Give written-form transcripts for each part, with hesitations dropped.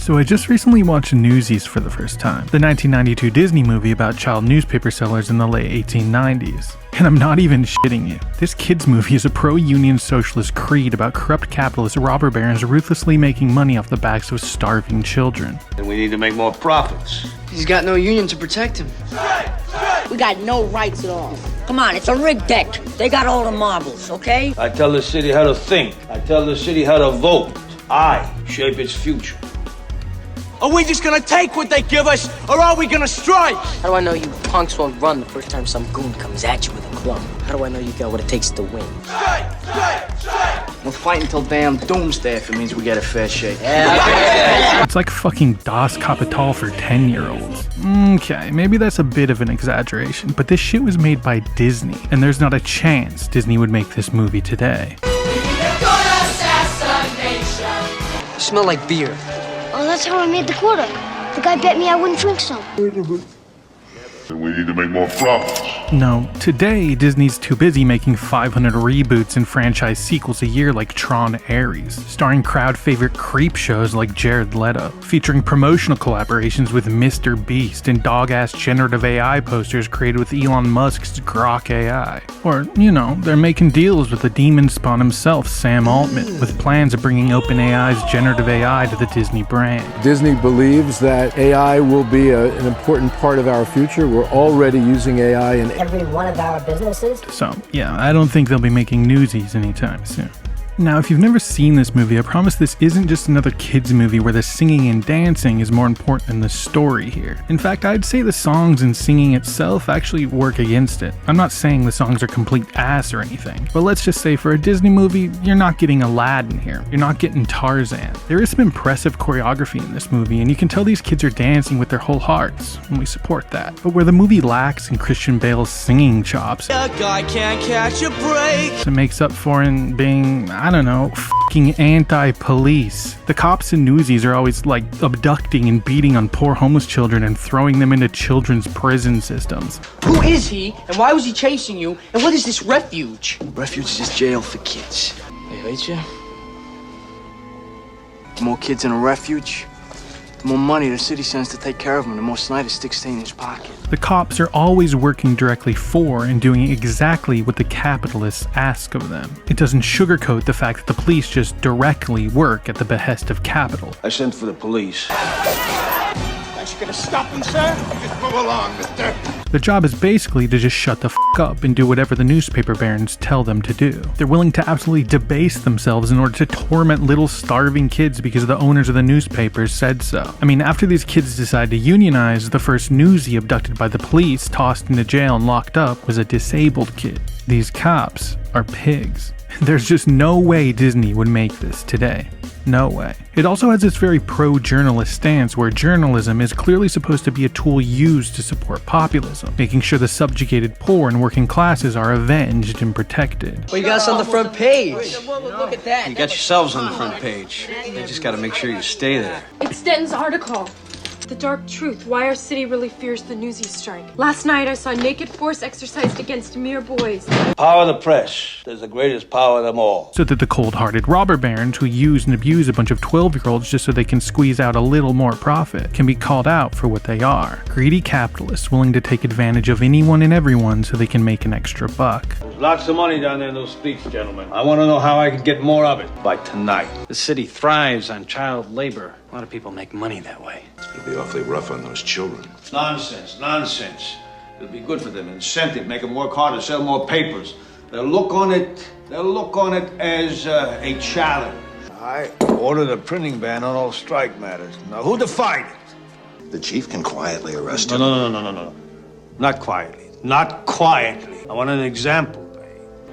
So I just recently watched Newsies for the first time, the 1992 Disney movie about child newspaper sellers in the late 1890s. And I'm not even shitting you. This kids movie is a pro-union socialist creed about corrupt capitalist robber barons ruthlessly making money off the backs of starving children. And we need to make more profits. He's got no union to protect him. We got no rights at all. Come on, it's a rigged deck. They got all the marbles, okay? I tell the city how to think. I tell the city how to vote. I shape its future. Are we just gonna take what they give us, or are we gonna strike? How do I know you punks won't run the first time some goon comes at you with a club? How do I know you got what it takes to win? Strike! Strike! Strike! We'll fight until damn doomsday if it means we get a fair shake. It's like fucking Das Kapital for 10-year-olds. Okay, maybe that's a bit of an exaggeration, but this shit was made by Disney, and there's not a chance Disney would make this movie today. You smell like beer. Oh, that's how I made the quota. The guy bet me I wouldn't drink some. We need to make more profits. No, today Disney's too busy making 500 reboots and franchise sequels a year like Tron Ares, starring crowd favorite creep shows like Jared Leto, featuring promotional collaborations with Mr. Beast and dog-ass generative AI posters created with Elon Musk's Grok AI. Or, you know, they're making deals with the demon spawn himself, Sam Altman, with plans of bringing OpenAI's generative AI to the Disney brand. Disney believes that AI will be an important part of our future. We're already using AI in every one of our businesses. So, yeah, I don't think they'll be making Newsies anytime soon. Now, if you've never seen this movie, I promise this isn't just another kids movie where the singing and dancing is more important than the story here. In fact, I'd say the songs and singing itself actually work against it. I'm not saying the songs are complete ass or anything, but let's just say for a Disney movie, you're not getting Aladdin here. You're not getting Tarzan. There is some impressive choreography in this movie, and you can tell these kids are dancing with their whole hearts, and we support that. But where the movie lacks in Christian Bale's singing chops, A guy can't catch a break. it makes up for in being, I don't know, fucking anti-police. The cops in Newsies are always like abducting and beating on poor homeless children and throwing them into children's prison systems. Who is he, and why was he chasing you, and what is this refuge? Refuge is just jail for kids. They hate you? The more kids in a refuge, the more money the city sends to take care of them, the more Snyder sticks stay in his pocket. The cops are always working directly for and doing exactly what the capitalists ask of them. It doesn't sugarcoat the fact that the police just directly work at the behest of capital. I sent for the police. Guys, you gonna stop him, sir? Just move along, mister. Their job is basically to just shut the f up and do whatever the newspaper barons tell them to do. They're willing to absolutely debase themselves in order to torment little starving kids because the owners of the newspapers said so. I mean, after these kids decide to unionize, the first newsie abducted by the police, tossed into jail and locked up was a disabled kid. These cops are pigs. There's just no way Disney would make this today. No way. It also has this very pro-journalist stance where journalism is clearly supposed to be a tool used to support populism, making sure the subjugated poor and working classes are avenged and protected. Well, you got us on the front page. Look at that. You got yourselves on the front page. You just gotta make sure you stay there. It's Denton's article. The dark truth, why our city really fears the Newsies strike. Last night I saw naked force exercised against mere boys. Power of the press. There's the greatest power of them all. So that the cold-hearted robber barons who use and abuse a bunch of 12-year-olds just so they can squeeze out a little more profit can be called out for what they are. Greedy capitalists willing to take advantage of anyone and everyone so they can make an extra buck. There's lots of money down there in those streets, gentlemen. I want to know how I can get more of it by tonight. The city thrives on child labor. A lot of people make money that way. It's gonna be awfully rough on those children. Nonsense, nonsense. It'll be good for them. Incentive, make them work harder, sell more papers. They'll look on it as a challenge. I ordered a printing ban on all strike matters. Now, who defied it? The chief can quietly arrest him. No. Not quietly. Not quietly. I want an example.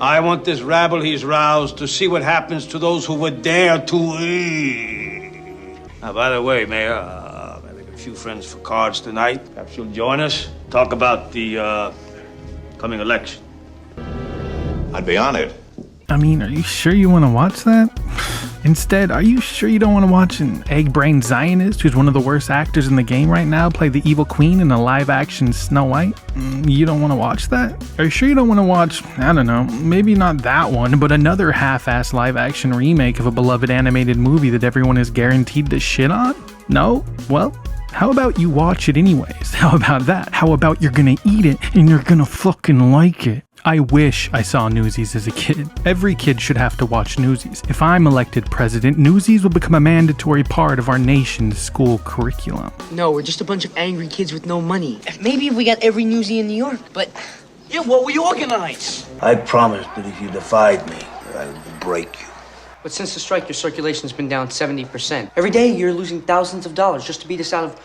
I want this rabble he's roused to see what happens to those who would dare to... Now, by the way, Mayor, I make a few friends for cards tonight. Perhaps you'll join us. Talk about the coming election. I'd be honored. I mean, are you sure you want to watch that? Instead, are you sure you don't want to watch an egg-brained Zionist who's one of the worst actors in the game right now play the evil queen in a live-action Snow White? You don't want to watch that? Are you sure you don't want to watch, I don't know, maybe not that one, but another half-ass live-action remake of a beloved animated movie that everyone is guaranteed to shit on? No? Well, how about you watch it anyways? How about that? How about you're gonna eat it and you're gonna fucking like it? I wish I saw Newsies as a kid. Every kid should have to watch Newsies. If I'm elected president, Newsies will become a mandatory part of our nation's school curriculum. No, we're just a bunch of angry kids with no money. Maybe if we got every newsie in New York, but... Yeah, what we organize. I promised that if you defied me, I would break you. But since the strike, your circulation's been down 70%. Every day, you're losing thousands of dollars just to beat us out of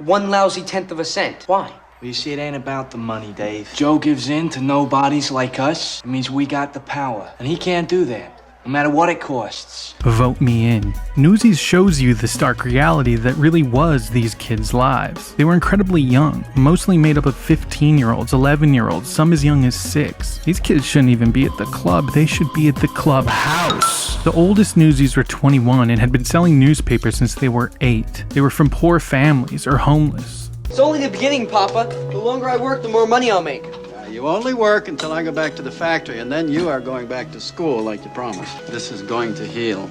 1 lousy tenth of a cent. Why? Well, you see, it ain't about the money, Dave. Joe gives in to nobodies like us. It means we got the power. And he can't do that, no matter what it costs. Vote me in. Newsies shows you the stark reality that really was these kids' lives. They were incredibly young, mostly made up of 15-year-olds, 11-year-olds, some as young as 6. These kids shouldn't even be at the club, they should be at the clubhouse. The oldest Newsies were 21 and had been selling newspapers since they were 8. They were from poor families or homeless. It's only the beginning, Papa. The longer I work, the more money I'll make. You only work until I go back to the factory, and then you are going back to school like you promised. This is going to heal.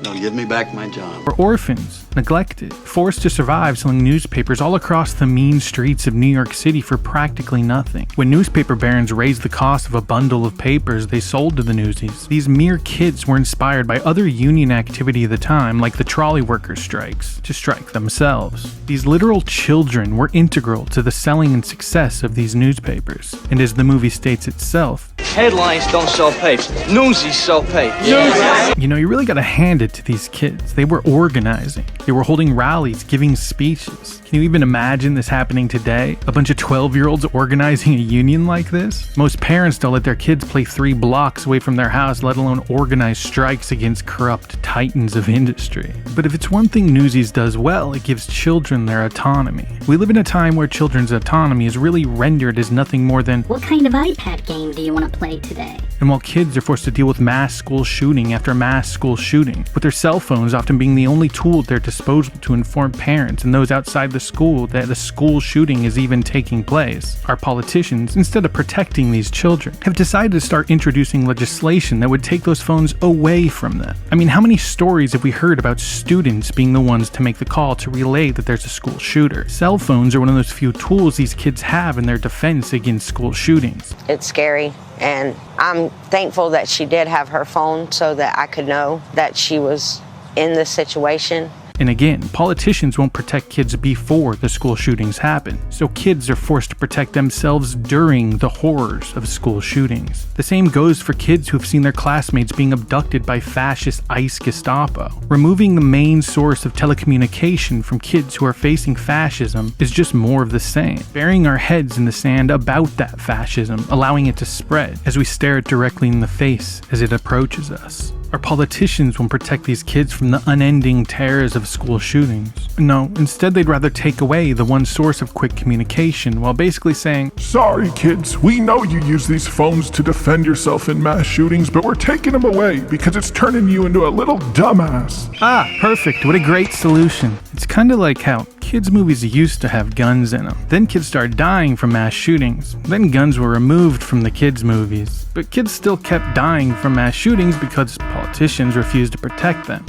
They'll give me back my job. Were orphans, neglected, forced to survive selling newspapers all across the mean streets of New York City for practically nothing. When newspaper barons raised the cost of a bundle of papers they sold to the Newsies, these mere kids were inspired by other union activity of the time, like the trolley workers' strikes, to strike themselves. These literal children were integral to the selling and success of these newspapers. And as the movie states itself, Headlines don't sell papers. Newsies sell papers. you know, you really gotta hand it to these kids. They were organizing. They were holding rallies, giving speeches. Can you even imagine this happening today? A bunch of 12-year-olds organizing a union like this? Most parents don't let their kids play 3 blocks away from their house, let alone organize strikes against corrupt titans of industry. But if it's one thing Newsies does well, it gives children their autonomy. We live in a time where children's autonomy is really rendered as nothing more than, what kind of iPad game do you want to play today? And while kids are forced to deal with mass school shooting after mass school shooting, with their cell phones often being the only tool at their disposal to inform parents and those outside the school that the school shooting is even taking place, our politicians, instead of protecting these children, have decided to start introducing legislation that would take those phones away from them. I mean, how many stories have we heard about students being the ones to make the call to relay that there's a school shooter? Cell phones are one of those few tools these kids have in their defense against school shootings. It's scary, and I'm thankful that she did have her phone so that I could know that she was in this situation. And again, politicians won't protect kids before the school shootings happen, so kids are forced to protect themselves during the horrors of school shootings. The same goes for kids who have seen their classmates being abducted by fascist ICE Gestapo. Removing the main source of telecommunication from kids who are facing fascism is just more of the same, burying our heads in the sand about that fascism, allowing it to spread as we stare it directly in the face as it approaches us. Our politicians won't protect these kids from the unending terrors of school shootings. No, instead they'd rather take away the one source of quick communication while basically saying, sorry kids, we know you use these phones to defend yourself in mass shootings, but we're taking them away because it's turning you into a little dumbass. Ah, perfect, what a great solution. It's kinda like how kids' movies used to have guns in them. Then kids started dying from mass shootings. Then guns were removed from the kids' movies. But kids still kept dying from mass shootings because politicians refused to protect them.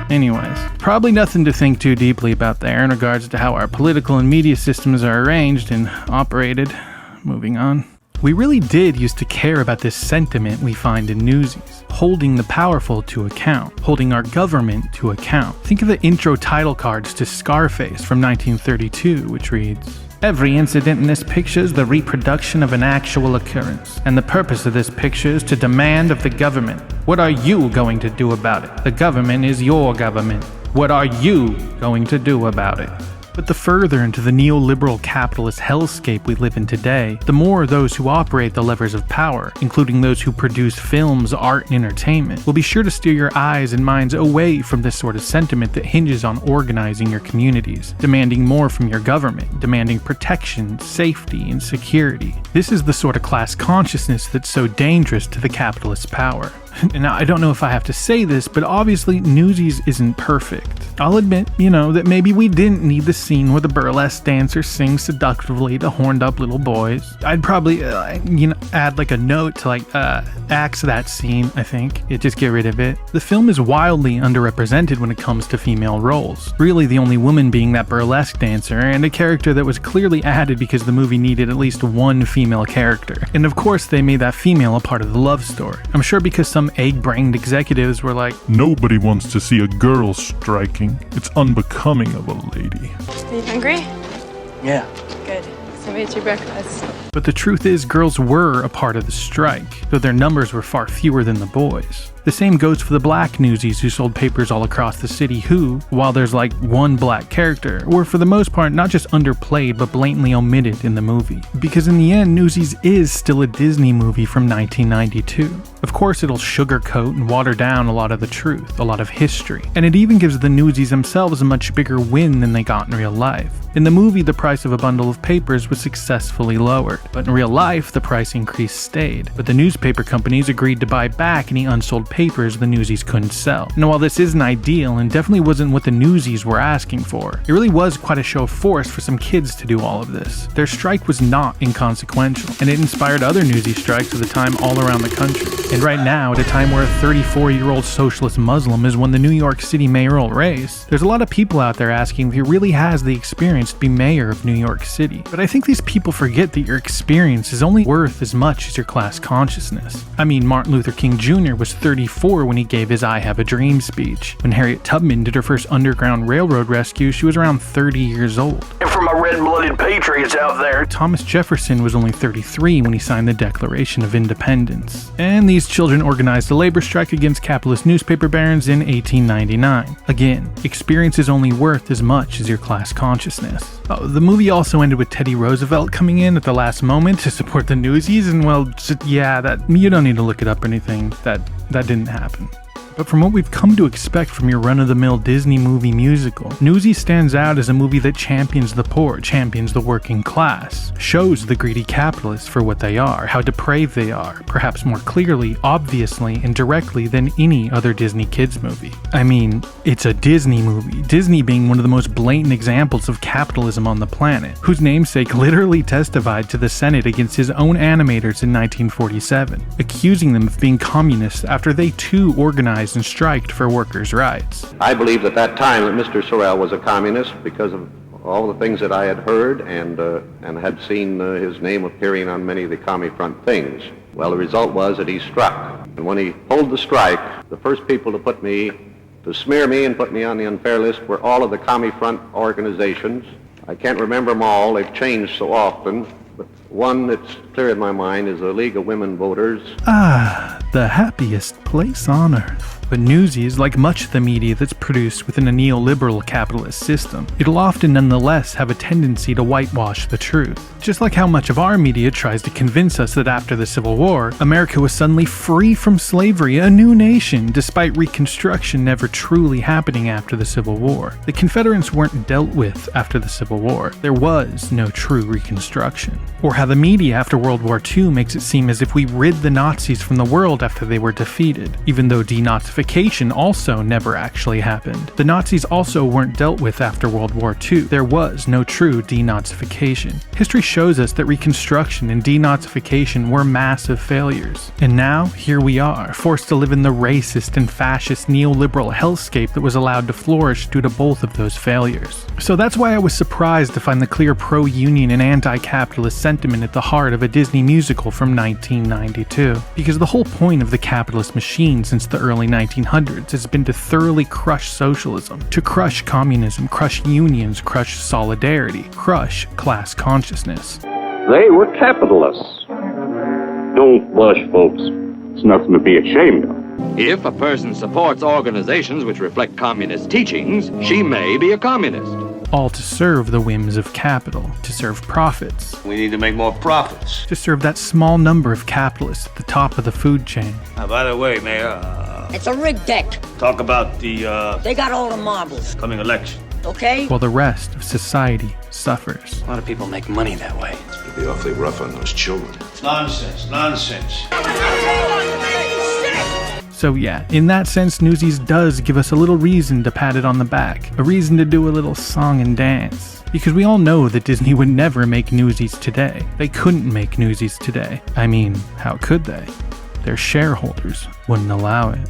Anyways, probably nothing to think too deeply about there in regards to how our political and media systems are arranged and operated. Moving on. We really did used to care about this sentiment we find in Newsies, holding the powerful to account, holding our government to account. Think of the intro title cards to Scarface from 1932, which reads, "Every incident in this picture is the reproduction of an actual occurrence, and the purpose of this picture is to demand of the government. What are you going to do about it? The government is your government. What are you going to do about it?" But the further into the neoliberal capitalist hellscape we live in today, the more those who operate the levers of power, including those who produce films, art, and entertainment, will be sure to steer your eyes and minds away from this sort of sentiment that hinges on organizing your communities, demanding more from your government, demanding protection, safety, and security. This is the sort of class consciousness that's so dangerous to the capitalist power. And I don't know if I have to say this, but obviously Newsies isn't perfect. I'll admit, that maybe we didn't need the scene where the burlesque dancer sings seductively to horned up little boys. I'd probably, add like a note to axe that scene, I think. Just get rid of it. The film is wildly underrepresented when it comes to female roles. Really the only woman being that burlesque dancer, and a character that was clearly added because the movie needed at least one female character. And of course they made that female a part of the love story. I'm sure because some egg-brained executives were like, nobody wants to see a girl striking. It's unbecoming of a lady. Are you hungry? Yeah. Good. So I made you breakfast. But the truth is, girls were a part of the strike, though their numbers were far fewer than the boys. The same goes for the black Newsies who sold papers all across the city who, while there's like one black character, were for the most part not just underplayed but blatantly omitted in the movie. Because in the end, Newsies is still a Disney movie from 1992. Of course it'll sugarcoat and water down a lot of the truth, a lot of history, and it even gives the Newsies themselves a much bigger win than they got in real life. In the movie, the price of a bundle of papers was successfully lowered, but in real life, the price increase stayed. But the newspaper companies agreed to buy back any unsold papers the Newsies couldn't sell. Now while this isn't ideal and definitely wasn't what the Newsies were asking for, it really was quite a show of force for some kids to do all of this. Their strike was not inconsequential, and it inspired other Newsies strikes of the time all around the country. And right now, at a time where a 34-year-old socialist Muslim has won the New York City mayoral race, there's a lot of people out there asking if he really has the experience to be mayor of New York City. But I think these people forget that your experience is only worth as much as your class consciousness. I mean, Martin Luther King Jr. was 34 when he gave his I Have a Dream speech. When Harriet Tubman did her first Underground Railroad rescue, she was around 30 years old. And for my red-blooded patriots out there, Thomas Jefferson was only 33 when he signed the Declaration of Independence. And these children organized a labor strike against capitalist newspaper barons in 1899. Again, experience is only worth as much as your class consciousness. Oh, the movie also ended with Teddy Roosevelt coming in at the last moment to support the Newsies, and well, that you don't need to look it up or anything. That didn't happen. But from what we've come to expect from your run-of-the-mill Disney movie musical, Newsies stands out as a movie that champions the poor, champions the working class, shows the greedy capitalists for what they are, how depraved they are, perhaps more clearly, obviously, and directly than any other Disney kids movie. I mean, it's a Disney movie, Disney being one of the most blatant examples of capitalism on the planet, whose namesake literally testified to the Senate against his own animators in 1947, accusing them of being communists after they too organized and striked for workers' rights. I believed at that time that Mr. Sorrell was a communist because of all the things that I had heard and had seen his name appearing on many of the Commie Front things. Well, the result was that he struck. And when he pulled the strike, the first people to smear me and put me on the unfair list were all of the Commie Front organizations. I can't remember them all, they've changed so often. But one that's clear in my mind is the League of Women Voters. Ah, the happiest place on earth. But Newsies, like much of the media that's produced within a neoliberal capitalist system, it'll often nonetheless have a tendency to whitewash the truth. Just like how much of our media tries to convince us that after the Civil War, America was suddenly free from slavery, a new nation, despite Reconstruction never truly happening after the Civil War. The Confederates weren't dealt with after the Civil War. There was no true Reconstruction. Or how the media after World War II makes it seem as if we rid the Nazis from the world after they were defeated, even though denazification also never actually happened. The Nazis also weren't dealt with after World War II. There was no true denazification. History shows us that Reconstruction and denazification were massive failures. And now, here we are, forced to live in the racist and fascist neoliberal hellscape that was allowed to flourish due to both of those failures. So that's why I was surprised to find the clear pro-union and anti-capitalist sentiment at the heart of a Disney musical from 1992. Because the whole point of the capitalist machine since the early 1900s has been to thoroughly crush socialism, to crush communism, crush unions, crush solidarity, crush class consciousness. They were capitalists. Don't blush, folks. It's nothing to be ashamed of. If a person supports organizations which reflect communist teachings, she may be a communist. All to serve the whims of capital, to serve profits. We need to make more profits. To serve that small number of capitalists at the top of the food chain. By the way, Mayor, it's a rigged deck. talk about the, They got all the marbles. coming election. Okay? While the rest of society suffers. A lot of people make money that way. It's going to be awfully rough on those children. Nonsense, nonsense. So yeah, in that sense, Newsies does give us a little reason to pat it on the back, a reason to do a little song and dance. Because we all know that Disney would never make Newsies today. They couldn't make Newsies today. I mean, how could they? Their shareholders wouldn't allow it.